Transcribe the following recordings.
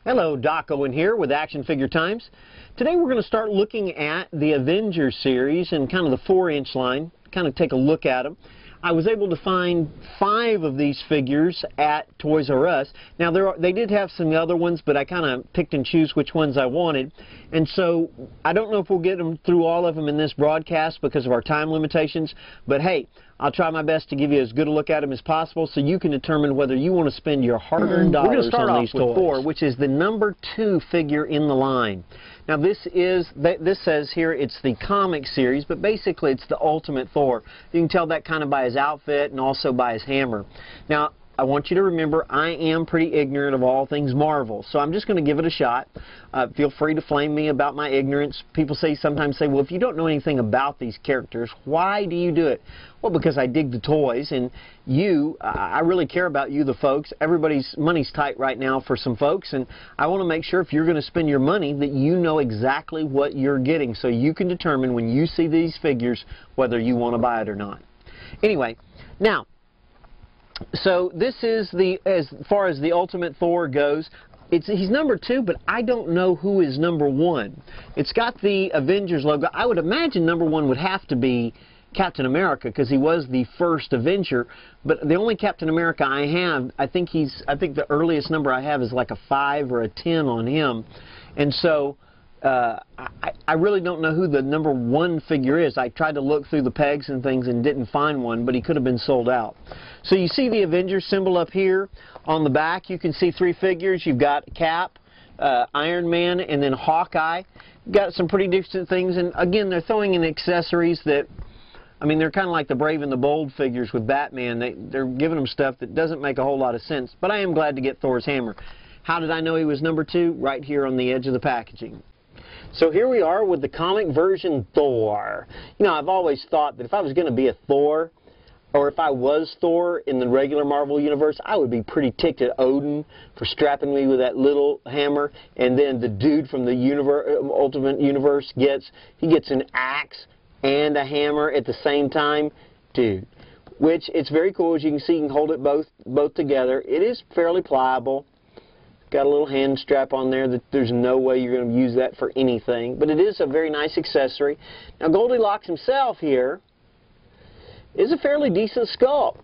Hello, Doc Owen here with Action Figure Times. Today we're going to start looking at the Avengers series and kind of the 4-inch line, kind of take a look at them. I was able to find 5 of these figures at Toys R Us. Now they did have some other ones, but I kind of picked and choose which ones I wanted. And so I don't know if we'll get them through all of them in this broadcast because of our time limitations, but hey, I'll try my best to give you as good a look at them as possible so you can determine whether you want to spend your hard-earned dollars on these toys. We're going to start off with Thor, which is the number 2 figure in the line. Now this says here it's the comic series, but basically it's the Ultimate Thor. You can tell that kind of by his outfit and also by his hammer. Now I want you to remember I am pretty ignorant of all things Marvel, so I'm just going to give it a shot. Feel free to flame me about my ignorance. People sometimes say, well, if you don't know anything about these characters, why do you do it? Well, because I dig the toys, and I really care about you, the folks. Everybody's money's tight right now for some folks, and I want to make sure if you're going to spend your money that you know exactly what you're getting so you can determine when you see these figures whether you want to buy it or not. Anyway, now, so this is as far as the Ultimate Thor goes, he's number 2, but I don't know who is number 1. It's got the Avengers logo. I would imagine number 1 would have to be Captain America because he was the first Avenger, but the only Captain America I have, I think the earliest number I have is like a 5 or a 10 on him, and so I really don't know who the number 1 figure is. I tried to look through the pegs and things and didn't find one, but he could have been sold out. So you see the Avengers symbol up here. On the back you can see 3 figures. You've got Cap, Iron Man, and then Hawkeye. Got some pretty decent things, and again they're throwing in accessories that, I mean, they're kind of like the Brave and the Bold figures with Batman. They're giving them stuff that doesn't make a whole lot of sense, but I am glad to get Thor's hammer. How did I know he was number 2? Right here on the edge of the packaging. So here we are with the comic version Thor. You know, I've always thought that if I was going to be a Thor, or if I was Thor in the regular Marvel Universe, I would be pretty ticked at Odin for strapping me with that little hammer, and then the dude from the Ultimate Universe gets an axe and a hammer at the same time. Dude, which it's very cool. As you can see, you can hold it both together. It is fairly pliable. Got a little hand strap on there that there's no way you're going to use that for anything, but it is a very nice accessory. Now Goldilocks himself here is a fairly decent sculpt,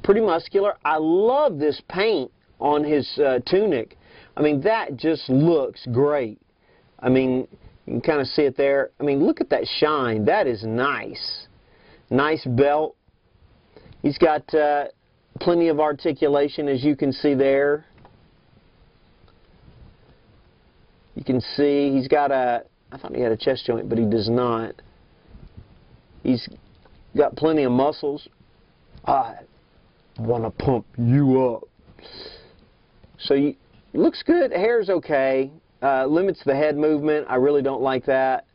pretty muscular. I love this paint on his tunic. I mean, that just looks great. I mean, you can kind of see it there. I mean, look at that shine. That is nice. Nice belt. He's got plenty of articulation, as you can see there. You can see he's got I thought he had a chest joint, but he does not. He's got plenty of muscles. I want to pump you up. So looks good. Hair's okay. Limits the head movement. I really don't like that.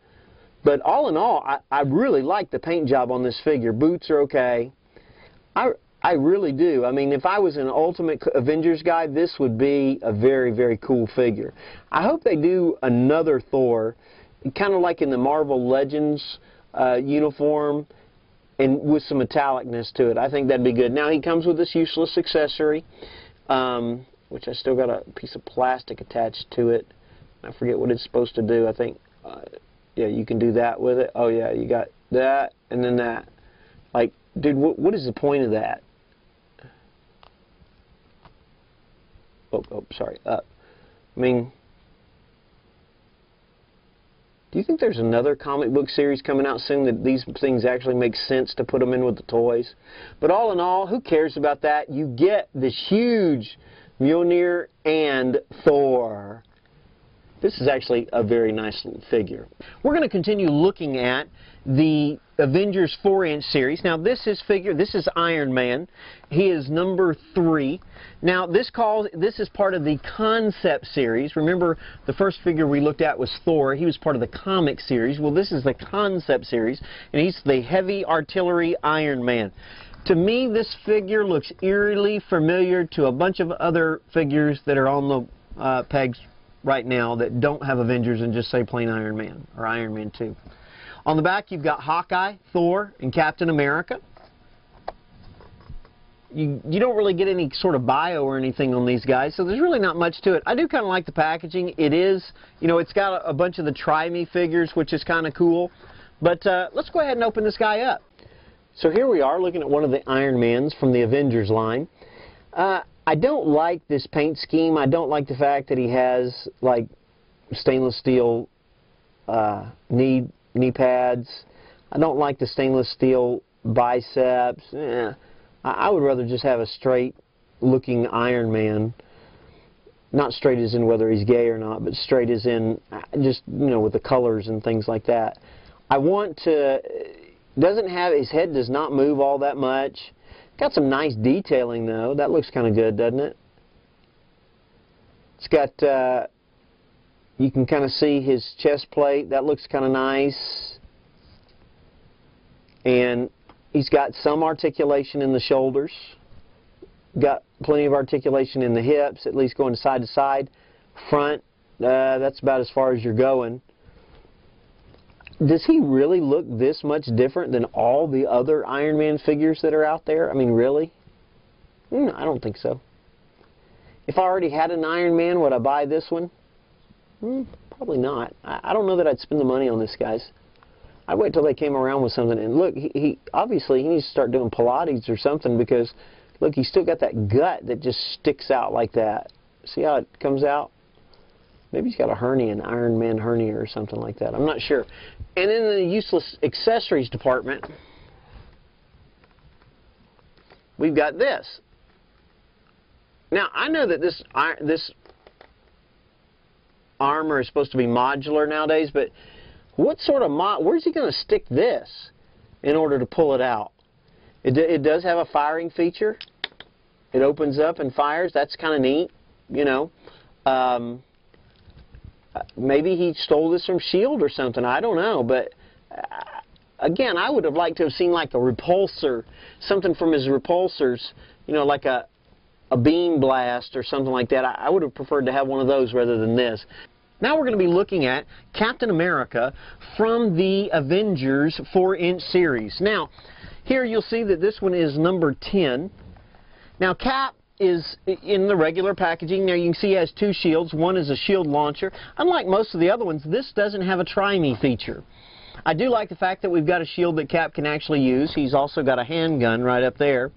But all in all, I really like the paint job on this figure. Boots are okay. I really do. I mean, if I was an Ultimate Avengers guy, this would be a very, very cool figure. I hope they do another Thor, kind of like in the Marvel Legends uniform, and with some metallicness to it. I think that'd be good. Now, he comes with this useless accessory, which I still got a piece of plastic attached to it. I forget what it's supposed to do. I think, yeah, you can do that with it. Oh, yeah, you got that and then that. Like, dude, what is the point of that? Oh, sorry. I mean, do you think there's another comic book series coming out soon that these things actually make sense to put them in with the toys? But all in all, who cares about that? You get this huge Mjolnir and Thor. This is actually a very nice little figure. We're going to continue looking at the Avengers 4-inch series. Now this is Iron Man. He is number 3. Now this is part of the concept series. Remember the first figure we looked at was Thor. He was part of the comic series. Well, this is the concept series, and he's the heavy artillery Iron Man. To me, this figure looks eerily familiar to a bunch of other figures that are on the pegs right now that don't have Avengers and just say plain Iron Man or Iron Man 2. On the back, you've got Hawkeye, Thor, and Captain America. you don't really get any sort of bio or anything on these guys, so there's really not much to it. I do kind of like the packaging. It is, you know, it's got a bunch of the Try Me figures, which is kind of cool. But let's go ahead and open this guy up. So here we are looking at one of the Iron Mans from the Avengers line. I don't like this paint scheme. I don't like the fact that he has like stainless steel knee pads. I don't like the stainless steel biceps. I would rather just have a straight looking Iron Man. Not straight as in whether he's gay or not, but straight as in just, you know, with the colors and things like that. I want to, doesn't have, his head does not move all that much. Got some nice detailing though. That looks kind of good, doesn't it? It's got, you can kind of see his chest plate. That looks kind of nice. And he's got some articulation in the shoulders. Got plenty of articulation in the hips, at least going side to side. Front, that's about as far as you're going. Does he really look this much different than all the other Iron Man figures that are out there? I mean, really? I don't think so. If I already had an Iron Man, would I buy this one? Probably not. I don't know that I'd spend the money on this, guys. I'd wait till they came around with something. And look, he obviously he needs to start doing Pilates or something, because look, he's still got that gut that just sticks out like that. See how it comes out? Maybe he's got a hernia, an Iron Man hernia or something like that. I'm not sure. And in the useless accessories department, we've got this. Now, I know that this armor is supposed to be modular nowadays, but what sort of where's he going to stick this in order to pull it out? It does have a firing feature. It opens up and fires. That's kind of neat, you know. Maybe he stole this from S.H.I.E.L.D. or something. I don't know. But, again, I would have liked to have seen like a repulsor, something from his repulsors, you know, like a beam blast or something like that. I would have preferred to have one of those rather than this. Now we're going to be looking at Captain America from the Avengers 4-inch series. Now, here you'll see that this one is number 10. Now, Cap is in the regular packaging. Now you can see he has two shields. One is a shield launcher. Unlike most of the other ones, this doesn't have a Try Me feature. I do like the fact that we've got a shield that Cap can actually use. He's also got a handgun right up there.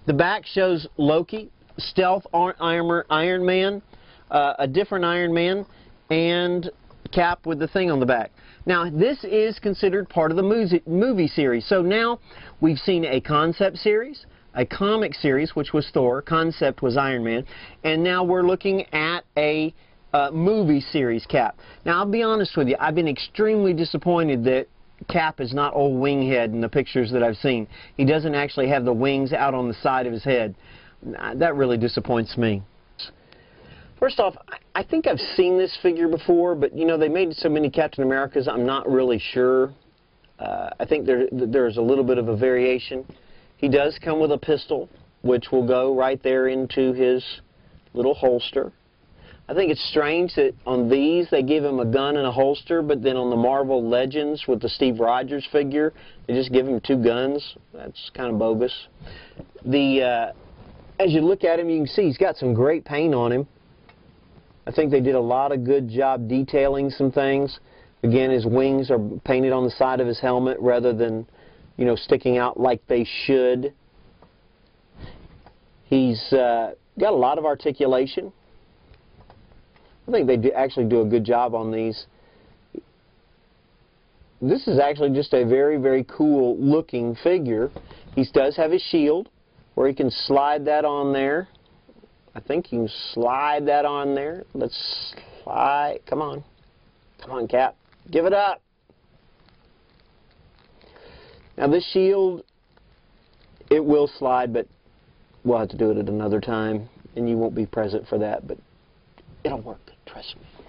The back shows Loki, Stealth Armor Iron Man, a different Iron Man, and Cap with the thing on the back. Now, this is considered part of the movie series. So now we've seen a concept series, a comic series, which was Thor, concept was Iron Man, and now we're looking at a movie series Cap. Now, I'll be honest with you, I've been extremely disappointed that Cap is not old Winghead in the pictures that I've seen. He doesn't actually have the wings out on the side of his head. That really disappoints me. First off, I think I've seen this figure before, but you know, they made so many Captain Americas, I'm not really sure. I think there's a little bit of a variation. He does come with a pistol, which will go right there into his little holster. I think it's strange that on these they give him a gun and a holster, but then on the Marvel Legends with the Steve Rogers figure, they just give him two guns. That's kind of bogus. As you look at him, you can see he's got some great paint on him. I think they did a lot of good job detailing some things. Again, his wings are painted on the side of his helmet rather than, you know, sticking out like they should. He's got a lot of articulation. I think they actually do a good job on these. This is actually just a very, very cool looking figure. He does have his shield where he can slide that on there. I think you can slide that on there. Let's slide. Come on. Come on, Cap. Give it up. Now this shield, it will slide, but we'll have to do it at another time, and you won't be present for that, but it'll work. Trust me.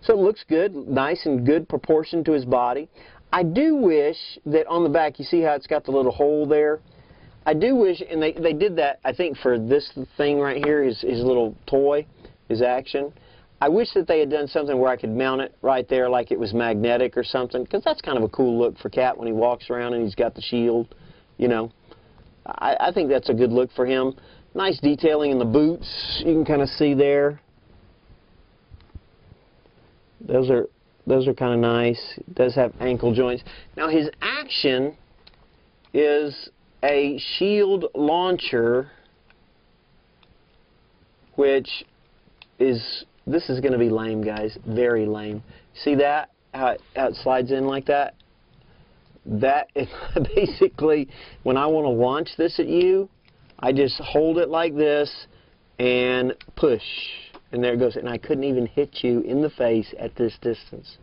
So it looks good, nice and good proportion to his body. I do wish that on the back, you see how it's got the little hole there? I do wish, and they did that, I think, for this thing right here, his little toy, his action. I wish that they had done something where I could mount it right there like it was magnetic or something, because that's kind of a cool look for Cap when he walks around and he's got the shield, you know. I think that's a good look for him. Nice detailing in the boots. You can kind of see there. Those are kind of nice. It does have ankle joints. Now his action is a shield launcher, which is, this is going to be lame, guys. Very lame. See that? How it slides in like that? That is basically, when I want to launch this at you, I just hold it like this and push. And there it goes. And I couldn't even hit you in the face at this distance.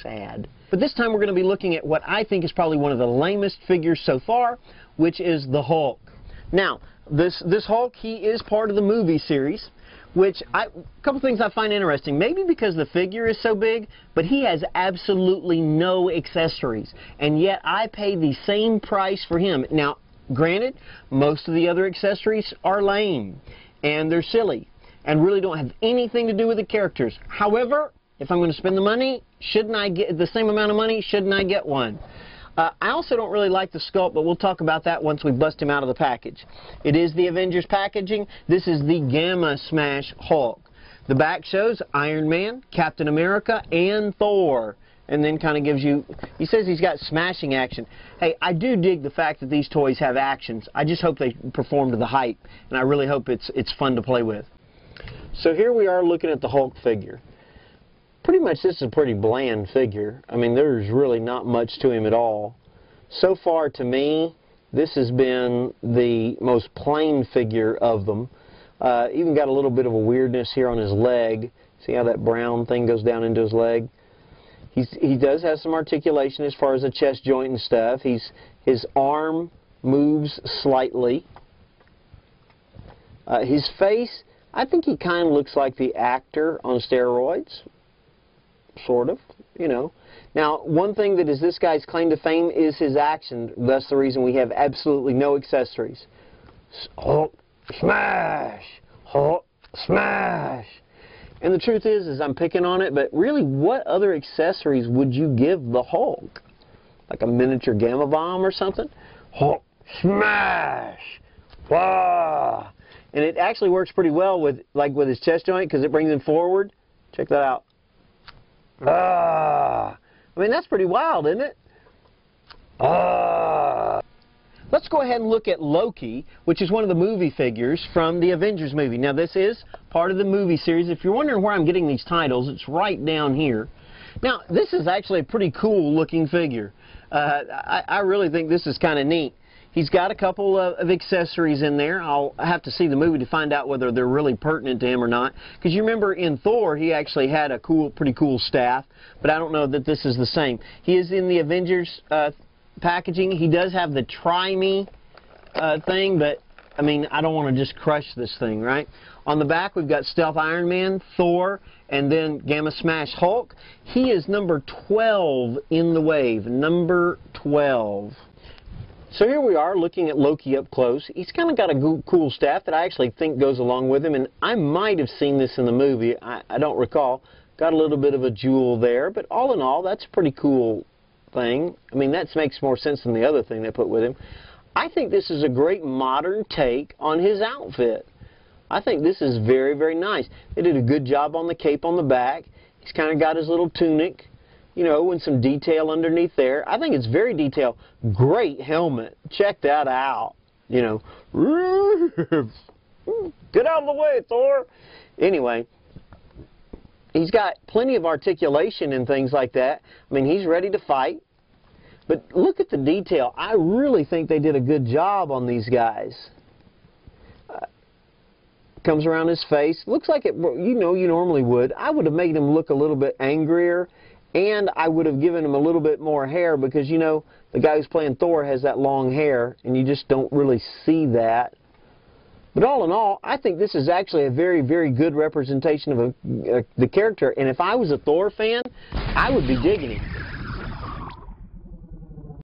Sad. But this time we're going to be looking at what I think is probably one of the lamest figures so far, which is the Hulk. Now, this Hulk, he is part of the movie series, which a couple things I find interesting. Maybe because the figure is so big, but he has absolutely no accessories. And yet I paid the same price for him. Now, granted, most of the other accessories are lame, and they're silly, and really don't have anything to do with the characters. However, if I'm going to spend the money, shouldn't I get the same amount of money? Shouldn't I get one? I also don't really like the sculpt, but we'll talk about that once we bust him out of the package. It is the Avengers packaging. This is the Gamma Smash Hulk. The back shows Iron Man, Captain America, and Thor. And then kind of gives you, he says he's got smashing action. Hey, I do dig the fact that these toys have actions. I just hope they perform to the hype, and I really hope it's fun to play with. So here we are looking at the Hulk figure. Pretty much this is a pretty bland figure. I mean, there's really not much to him at all. So far, to me, this has been the most plain figure of them. Even got a little bit of a weirdness here on his leg. See how that brown thing goes down into his leg? He does have some articulation as far as the chest joint and stuff. His arm moves slightly. His face, I think he kind of looks like the actor on steroids. Sort of, you know. Now, one thing that is this guy's claim to fame is his action. That's the reason we have absolutely no accessories. Hulk smash! Hulk smash! And the truth is I'm picking on it, but really, what other accessories would you give the Hulk? Like a miniature gamma bomb or something? Hulk smash! Wah! And it actually works pretty well with his chest joint because it brings him forward. Check that out. Ah! I mean, that's pretty wild, isn't it? Ah! Let's go ahead and look at Loki, which is one of the movie figures from the Avengers movie. Now, this is part of the movie series. If you're wondering where I'm getting these titles, it's right down here. Now, this is actually a pretty cool looking figure. I really think this is kind of neat. He's got a couple of accessories in there. I'll have to see the movie to find out whether they're really pertinent to him or not. Because you remember in Thor, he actually had a pretty cool staff, but I don't know that this is the same. He is in the Avengers packaging. He does have the Try Me thing, but I mean, I don't want to just crush this thing, right? On the back, we've got Stealth Iron Man, Thor, and then Gamma Smash Hulk. He is number 12 in the wave, number 12. So here we are looking at Loki up close. He's kind of got a cool staff that I actually think goes along with him, and I might have seen this in the movie. I don't recall. Got a little bit of a jewel there, but all in all, that's a pretty cool thing. I mean, that makes more sense than the other thing they put with him. I think this is a great modern take on his outfit. I think this is very, very nice. They did a good job on the cape on the back. He's kind of got his little tunic, you know, and some detail underneath there. I think it's very detailed. Great helmet. Check that out. You know, get out of the way, Thor. Anyway, he's got plenty of articulation and things like that. I mean, he's ready to fight. But look at the detail. I really think they did a good job on these guys. Comes around his face. Looks like it, you know, you normally would. I would have made him look a little bit angrier. And I would have given him a little bit more hair because, you know, the guy who's playing Thor has that long hair, and you just don't really see that. But all in all, I think this is actually a very, very good representation of the character. And if I was a Thor fan, I would be digging him.